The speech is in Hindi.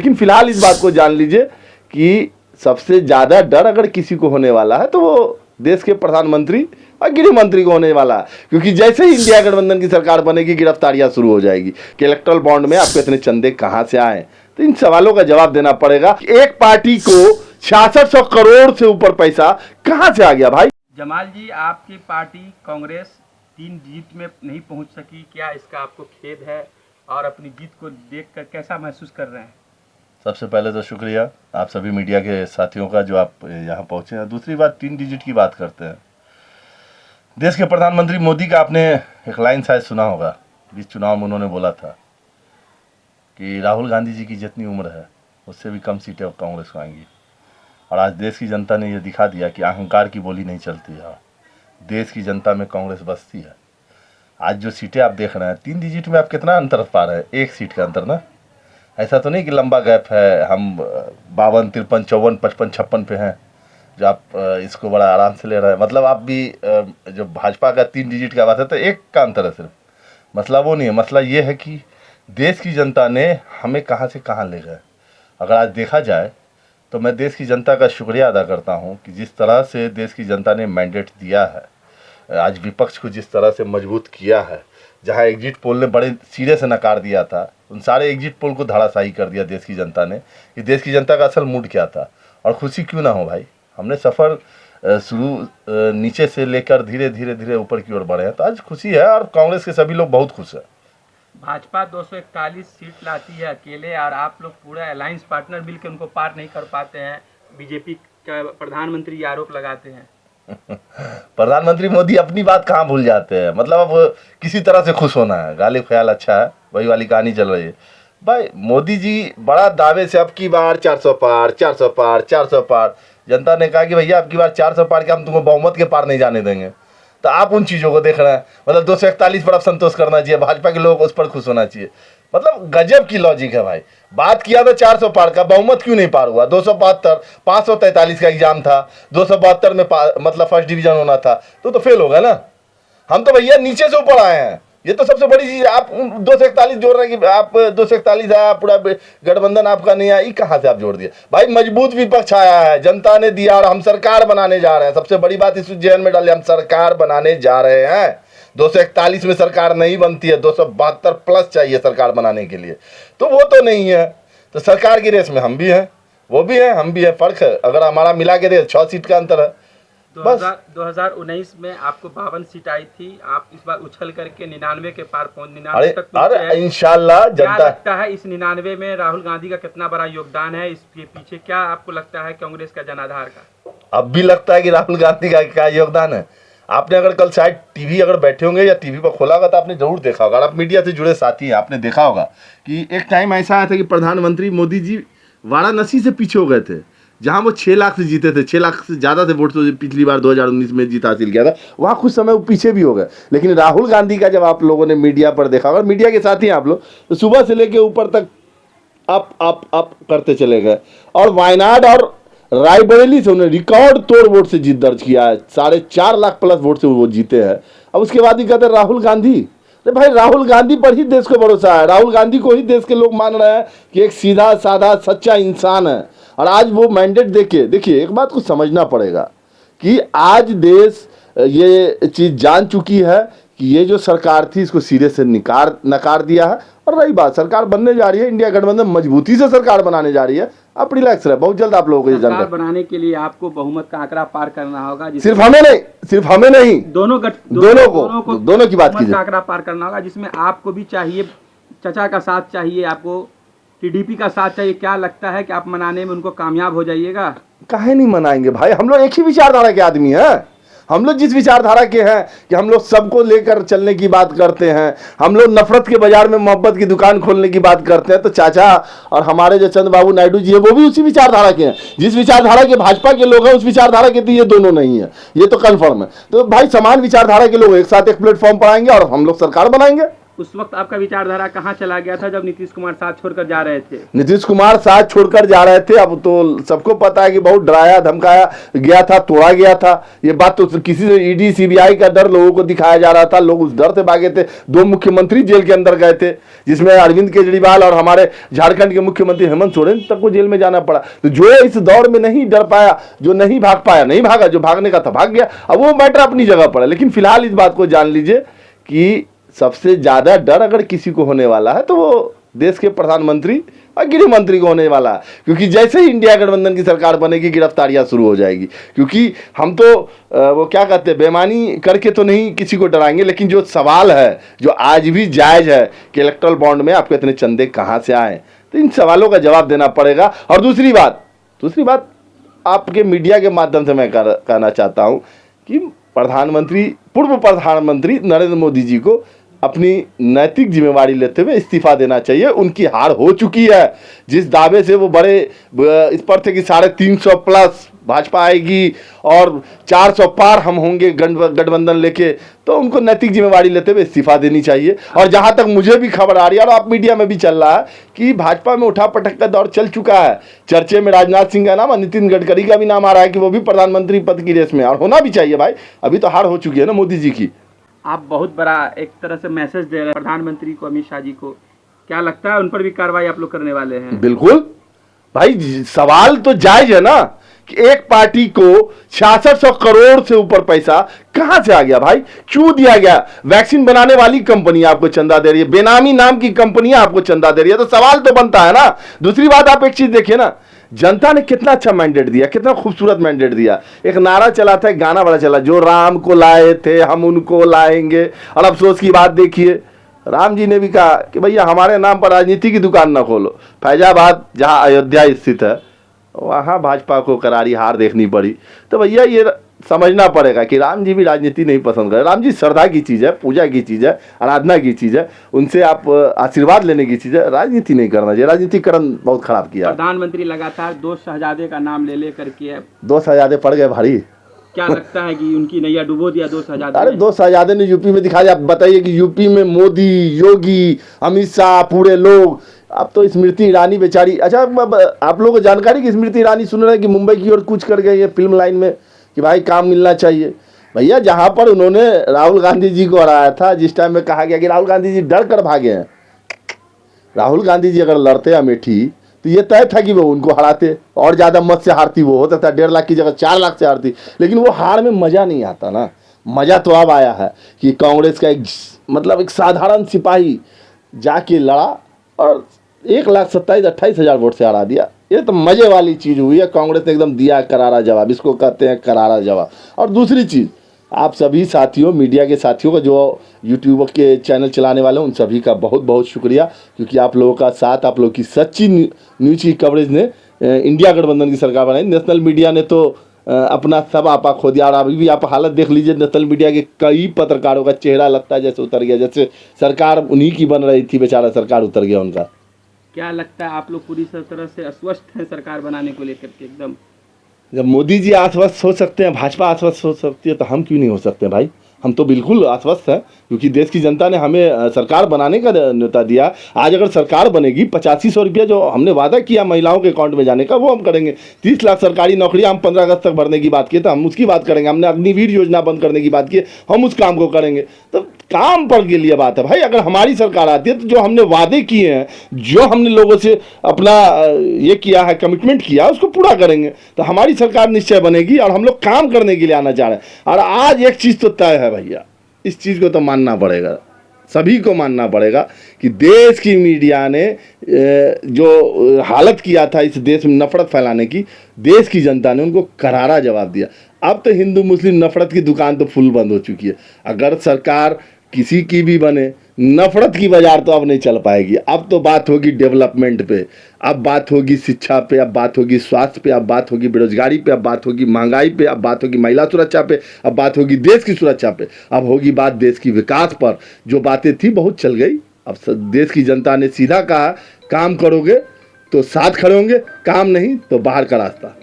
लेकिन फिलहाल इस बात को जान लीजिए कि सबसे ज्यादा डर अगर किसी को होने वाला है तो वो देश के प्रधानमंत्री और गृह मंत्री को होने वाला है, क्योंकि जैसे ही इंडिया गठबंधन की सरकार बनेगी गिरफ्तारियां शुरू हो जाएगी कि इलेक्ट्रल बॉन्ड में आपके इतने चंदे कहां से आए। तो इन सवालों का जवाब देना पड़ेगा। एक पार्टी को 6600 करोड़ से ऊपर पैसा कहां से आ गया भाई? जमाल जी, आपकी पार्टी कांग्रेस 3 जीत में नहीं पहुंच सकी, क्या इसका आपको खेद है और अपनी जीत को देखकर कैसा महसूस कर रहे हैं? सबसे पहले तो शुक्रिया आप सभी मीडिया के साथियों का जो आप यहाँ पहुँचे हैं। दूसरी बात, 3 डिजिट की बात करते हैं। देश के प्रधानमंत्री मोदी का आपने एक लाइन शायद सुना होगा, बीच चुनाव में उन्होंने बोला था कि राहुल गांधी जी की जितनी उम्र है उससे भी कम सीटें कांग्रेस को आएंगी। और आज देश की जनता ने ये दिखा दिया कि अहंकार की बोली नहीं चलती है, देश की जनता में कांग्रेस बसती है। आज जो सीटें आप देख रहे हैं 3 डिजिट में आप कितना अंतर पा रहे हैं, 1 सीट का अंतर ना। ऐसा तो नहीं कि लंबा गैप है, हम 52, 53, 54, 55, 56 पे हैं जो आप इसको बड़ा आराम से ले रहे हैं। मतलब आप भी जो भाजपा का 3 डिजिट का बात है तो 1 का अंतर है सिर्फ। मसला वो नहीं है, मसला ये है कि देश की जनता ने हमें कहाँ से कहाँ ले गए। अगर आज देखा जाए तो मैं देश की जनता का शुक्रिया अदा करता हूँ कि जिस तरह से देश की जनता ने मैंडेट दिया है, आज विपक्ष को जिस तरह से मजबूत किया है, जहाँ एग्जिट पोल ने बड़े सिरे से नकार दिया था, उन सारे एग्जिट पोल को धराशायी कर दिया देश की जनता ने कि देश की जनता का असल मूड क्या था। और खुशी क्यों ना हो भाई, हमने सफ़र शुरू नीचे से लेकर धीरे धीरे धीरे ऊपर की ओर बढ़े हैं, तो आज खुशी है और कांग्रेस के सभी लोग बहुत खुश हैं। भाजपा 241 सीट लाती है अकेले और आप लोग पूरा अलायंस पार्टनर मिल के उनको पार नहीं कर पाते हैं। बीजेपी का प्रधानमंत्री आरोप लगाते हैं। प्रधानमंत्री मोदी अपनी बात कहाँ भूल जाते हैं। मतलब अब किसी तरह से खुश होना है, गालिब ख्याल अच्छा है, वही वाली कहानी चल रही है भाई। मोदी जी बड़ा दावे से अब की बार 400 पार 400 पार 400 पार, जनता ने कहा कि भैया अब की बार 400 पार के हम तुमको बहुमत के पार नहीं जाने देंगे। तो आप उन चीज़ों को देख रहे हैं। मतलब 241 पर अब संतोष करना चाहिए, भाजपा के लोग उस पर खुश होना चाहिए। मतलब गजब की लॉजिक है भाई। बात किया था 400 पार का, बहुमत क्यों नहीं पार हुआ? 272 543 का एग्जाम था, 272 में मतलब फर्स्ट डिवीजन होना था, तो फेल हो गया ना। हम तो भैया नीचे से ऊपर आए हैं, ये तो सबसे बड़ी चीज। आप 241 जोड़ रहे हैं कि आप 241 आया, पूरा गठबंधन आपका नहीं आया, ये कहाँ से आप जोड़ दिए भाई? मजबूत विपक्ष आया है, जनता ने दिया और हम सरकार बनाने जा रहे हैं। सबसे बड़ी बात इस जेल में डाले, हम सरकार बनाने जा रहे हैं। 241 में सरकार नहीं बनती है, 272 प्लस चाहिए सरकार बनाने के लिए, तो वो तो नहीं है। तो सरकार की रेस में हम भी हैं, वो भी हैं, हम भी हैं। फर्क है अगर हमारा मिला के 6 सीट का अंतर है। 2019 में आपको 52 सीट आई थी, आप इस बार उछल करके 99 के पार 99 तक पहुंचे हैं। इंशाल्लाह क्या लगता है इस 99 में राहुल गांधी का कितना बड़ा योगदान है? इसके पीछे क्या आपको लगता है कांग्रेस का जनाधार का? अब भी लगता है कि राहुल गांधी का क्या योगदान है। आपने अगर कल शायद टीवी अगर बैठे होंगे या टीवी पर खोला होगा तो आपने जरूर देखा होगा। आप मीडिया से जुड़े साथी हैं, आपने देखा होगा कि एक टाइम ऐसा आया था कि प्रधानमंत्री मोदी जी वाराणसी से पीछे हो गए थे, जहां वो 6 लाख से जीते थे, 6 लाख से ज़्यादा थे वोट तो पिछली बार 2019 में जीत हासिल किया था। वहाँ कुछ समय वो पीछे भी हो गए। लेकिन राहुल गांधी का जब आप लोगों ने मीडिया पर देखा होगा, मीडिया के साथ ही आप लोग, तो सुबह से लेके ऊपर तक अप करते चले गए। और वायनाड और रायबरेली से उन्होंने रिकॉर्ड तोड़ वोट से जीत दर्ज किया है, 4.5 लाख प्लस वोट से वो जीते हैं। अब उसके बाद ही कहते हैं राहुल गांधी। अरे भाई, राहुल गांधी पर ही देश को भरोसा है, राहुल गांधी को ही देश के लोग मान रहे हैं कि एक सीधा साधा सच्चा इंसान है। और आज वो मैंडेट देखिए एक बात को समझना पड़ेगा कि आज देश ये चीज़ जान चुकी है कि ये जो सरकार थी इसको सिरे से नकार दिया है। और रही बात, सरकार बनने जा रही है, इंडिया गठबंधन मजबूती से सरकार बनाने जा रही है। आप रिलैक्स रहे, बहुत जल्द आप लोगों को ये सरकार बनाने के लिए आपको बहुमत का आंकड़ा पार करना होगा। सिर्फ हमें नहीं दोनों की बात कीजिए। आंकड़ा पार करना होगा जिसमें आपको भी चाहिए, चचा का साथ चाहिए, आपको टीडीपी का साथ चाहिए। क्या लगता है कि आप मनाने में उनको कामयाब हो जाइएगा? काहे नहीं मनाएंगे भाई, हम लोग एक ही विचारधारा के आदमी हैं। हम लोग जिस विचारधारा के हैं कि हम लोग सबको लेकर चलने की बात करते हैं, हम लोग नफरत के बाजार में मोहब्बत की दुकान खोलने की बात करते हैं, तो चाचा और हमारे जो चंद्रबाबू नायडू जी है वो भी उसी विचारधारा के हैं। जिस विचारधारा के भाजपा के लोग हैं उस विचारधारा के तो ये दोनों नहीं है, ये तो कन्फर्म है। तो भाई समान विचारधारा के लोग एक साथ एक प्लेटफॉर्म पर आएंगे और हम लोग सरकार बनाएंगे। उस वक्त आपका विचारधारा कहाँ चला गया था जब नीतीश कुमार साथ छोड़कर जा रहे थे? नीतीश कुमार साथ छोड़कर जा रहे थे, अब तो सबको पता है कि बहुत डराया धमकाया गया था, तोड़ा गया था। ये बात तो किसी से ईडी सीबीआई का डर लोगों को दिखाया जा रहा था, लोग उस डर से भागे थे। 2 मुख्यमंत्री जेल के अंदर गए थे, जिसमें अरविंद केजरीवाल और हमारे झारखंड के मुख्यमंत्री हेमंत सोरेन तक को जेल में जाना पड़ा। तो जो इस दौर में नहीं डर पाया, जो नहीं भाग पाया, नहीं भागा, जो भागने का था भाग गया। अब वो मैटर अपनी जगह पर है, लेकिन फिलहाल इस बात को जान लीजिए कि सबसे ज्यादा डर अगर किसी को होने वाला है तो वो देश के प्रधानमंत्री और गृह मंत्री को होने वाला है। क्योंकि जैसे ही इंडिया गठबंधन की सरकार बनेगी, गिरफ्तारियां शुरू हो जाएगी। क्योंकि हम तो वो क्या कहते हैं, बेईमानी करके तो नहीं किसी को डराएंगे, लेकिन जो सवाल है जो आज भी जायज है कि इलेक्टोरल बॉन्ड में आपको इतने चंदे कहाँ से आए, तो इन सवालों का जवाब देना पड़ेगा। और दूसरी बात आपके मीडिया के माध्यम से मैं कहना चाहता हूँ कि पूर्व प्रधानमंत्री नरेंद्र मोदी जी को अपनी नैतिक जिम्मेवारी लेते हुए इस्तीफा देना चाहिए। उनकी हार हो चुकी है। जिस दावे से वो बड़े इस पर थे कि 350 प्लस भाजपा आएगी और 400 पार हम होंगे गठबंधन लेके, तो उनको नैतिक जिम्मेवारी लेते हुए इस्तीफा देनी चाहिए। और जहां तक मुझे भी खबर आ रही है और आप मीडिया में भी चल रहा है कि भाजपा में उठा पटक का दौर चल चुका है। चर्चे में राजनाथ सिंह का नाम और नितिन गडकरी का भी नाम आ रहा है कि वो भी प्रधानमंत्री पद की रेस में, और होना भी चाहिए भाई। अभी तो हार हो चुकी है ना मोदी जी की। आप बहुत बड़ा एक तरह से मैसेज दे रहे हैं प्रधानमंत्री को, अमित शाह जी को। क्या लगता है उन पर भी कार्रवाई आप लोग करने वाले हैं? बिल्कुल भाई, सवाल तो जायज है ना कि एक पार्टी को 6600 करोड़ से ऊपर पैसा कहां से आ गया भाई, क्यों दिया गया? वैक्सीन बनाने वाली कंपनी आपको चंदा दे रही है, बेनामी नाम की कंपनियां आपको चंदा दे रही है, तो सवाल तो बनता है ना। दूसरी बात, आप एक चीज देखिए ना, जनता ने कितना अच्छा मैंडेट दिया, कितना खूबसूरत मैंडेट दिया। एक नारा चला था, एक गाना बड़ा चला, जो राम को लाए थे हम उनको लाएंगे। और अफसोस की बात देखिए, राम जी ने भी कहा कि भैया हमारे नाम पर राजनीति की दुकान ना खोलो। फैजाबाद जहां अयोध्या स्थित है, वहां भाजपा को करारी हार देखनी पड़ी। तो भैया ये समझना पड़ेगा कि राम जी भी राजनीति नहीं पसंद करे। राम जी श्रद्धा की चीज़ है, पूजा की चीज़ है, आराधना की चीज़ है, उनसे आप आशीर्वाद लेने की चीज़ है। राजनीति नहीं करना चाहिए, राजनीतिकरण बहुत खराब किया। प्रधानमंत्री लगातार 2 शहजादे का नाम ले करके 2 शहजादे पड़ गए भारी। क्या लगता है कि उनकी नैया डुबो दिया 2 शहजादे? अरे 2 शहजादे ने यूपी में दिखाया। आप बताइए कि यूपी में मोदी, योगी, अमित शाह, पूरे लोग। अब तो स्मृति ईरानी बेचारी, अच्छा आप लोगों को जानकारी कि स्मृति ईरानी सुन रहे हैं कि मुंबई की ओर कूच कर गए ये फिल्म लाइन में कि भाई काम मिलना चाहिए। भैया जहां पर उन्होंने राहुल गांधी जी को हराया था, जिस टाइम में कहा गया कि राहुल गांधी जी डर कर भागे हैं, राहुल गांधी जी अगर लड़ते अमेठी तो ये तय था कि वो उनको हराते, और ज़्यादा मत से हारती। वो होता था 1.5 लाख की जगह 4 लाख से हारती। लेकिन वो हार में मज़ा नहीं आता ना। मज़ा तो अब आया है कि कांग्रेस का एक साधारण सिपाही जाके लड़ा और 1,27,28,000 वोट से हरा दिया। ये तो मज़े वाली चीज़ हुई है। कांग्रेस ने एकदम दिया करारा जवाब, इसको कहते हैं करारा जवाब। और दूसरी चीज़, आप सभी साथियों, मीडिया के साथियों का, जो यूट्यूब के चैनल चलाने वाले हैं, उन सभी का बहुत बहुत शुक्रिया, क्योंकि आप लोगों का साथ, आप लोगों की सच्ची न्यूज़ की कवरेज ने इंडिया गठबंधन की सरकार बनाई। नेशनल मीडिया ने तो अपना सब आपा खो दिया। और अभी भी आप हालत देख लीजिए, नेशनल मीडिया के कई पत्रकारों का चेहरा लगता है जैसे उतर गया, जैसे सरकार उन्हीं की बन रही थी, बेचारा सरकार उतर गया उनका। क्या लगता है आप लोग पूरी तरह से अस्वस्थ हैं सरकार बनाने को लेकर के? एकदम जब मोदी जी आश्वस्त हो सकते हैं, भाजपा आश्वस्त हो सकती है, तो हम क्यों नहीं हो सकते भाई? हम तो बिल्कुल आश्वस्त हैं, क्योंकि देश की जनता ने हमें सरकार बनाने का न्योता दिया। आज अगर सरकार बनेगी, 8500 रुपया जो हमने वादा किया महिलाओं के अकाउंट में जाने का, वो हम करेंगे। 30 लाख सरकारी नौकरियां हम 15 अगस्त तक भरने की बात की, तो हम उसकी बात करेंगे। हमने अग्निवीर योजना बंद करने की बात की, हम उस काम को करेंगे। तो काम पर के लिए बात है भाई। अगर हमारी सरकार आती है तो जो हमने वादे किए हैं, जो हमने लोगों से अपना ये किया है, कमिटमेंट किया, उसको पूरा करेंगे। तो हमारी सरकार निश्चय बनेगी और हम लोग काम करने के लिए आना चाह रहे हैं। और आज एक चीज़ तो तय है भैया, इस चीज़ को तो मानना पड़ेगा, सभी को मानना पड़ेगा कि देश की मीडिया ने जो हालत किया था इस देश में नफरत फैलाने की, देश की जनता ने उनको करारा जवाब दिया। अब तो हिंदू मुस्लिम नफरत की दुकान तो फुल बंद हो चुकी है। अगर सरकार किसी की भी बने, नफरत की बाजार तो अब नहीं चल पाएगी। अब तो बात होगी डेवलपमेंट पे, अब बात होगी शिक्षा पे, अब बात होगी स्वास्थ्य पे, अब बात होगी बेरोजगारी पे, अब बात होगी महंगाई पे, अब बात होगी महिला सुरक्षा पे, अब बात होगी देश की सुरक्षा पे, अब होगी बात देश की विकास पर। जो बातें थी बहुत चल गई। अब देश की जनता ने सीधा कहा, काम करोगे तो साथ खड़े होंगे, काम नहीं तो बाहर का रास्ता।